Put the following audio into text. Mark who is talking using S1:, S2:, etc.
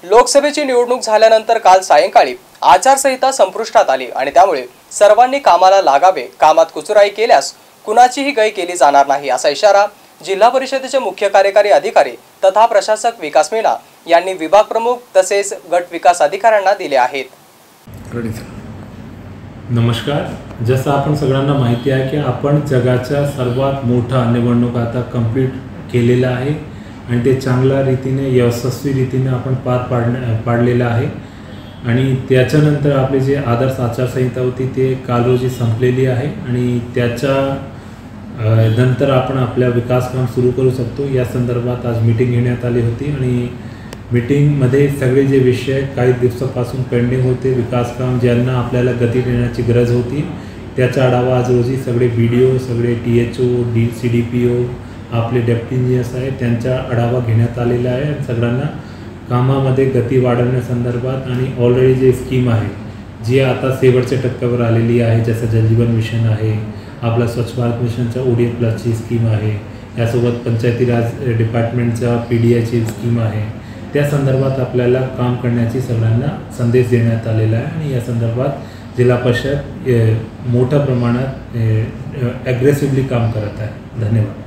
S1: लोकसभेची निवडणूक झाल्यानंतर काल सायंकाळी आचारसंहिता संपुष्टात आली आणि त्यामुळे सर्वांनी कामाला लागावे, कामात कुचराई केल्यास कुणाचीही गय केली जाणार नाही असा इशारा जिल्हा परिषदेचे मुख्य कार्यकारी अधिकारी तथा प्रशासक विकास मीना यांनी विभाग प्रमुख तसेच गट विकास अधिकाऱ्यांना दिले आहेत।
S2: नमस्कार। जसं आपण सगळ्यांना माहिती आहे की आपण जगाचा सर्वात मोठा निवडणूक आता कंप्लीट केलेला आहे आणि ते चांगल्या रीतीने यशस्वी रीतीने आपण पाडलेला आहे आणि त्याच्यानंतर आपली जी आदर्श आचारसंहिता होती ते काल रोजी संपलेली आहे आणि त्याच्या नंतर आपण आपल्या विकास काम सुरू करू शकतो। या संदर्भात आज मीटिंग घेण्यात आली होती आणि मीटिंगमध्ये सगळे जे विषय काही दिवसापासून पेंडिंग होते, विकास काम ज्यांना आपल्याला गती देण्याची गरज होती त्याचा आढावा आज रोजी सगळे BDO, सगळे THO, CDPO, आपले डेप्टी इंजिनियर्स आहेत त्यांचा आढावा घेण्यात आलेला आहे आणि सगळ्यांना कामामध्ये गती वाढवण्यासंदर्भात आणि ऑलरेडी जे स्कीम आहे जी आता शेवटच्या टप्प्यावर आलेली आहे, जसं जल जीवन मिशन आहे, आपला स्वच्छ भारत मिशनचा ODA+ची स्कीम आहे, यासोबत पंचायती राज डिपार्टमेंटचा PDIची स्कीम आहे, त्या संदर्भात आपल्याला काम करण्याची सगळ्यांना संदेश देण्यात आलेला आहे आणि या संदर्भात जिल्हा परिषद मोठ्या प्रमाणात ॲग्रेसिव्हली काम करत आहे। धन्यवाद।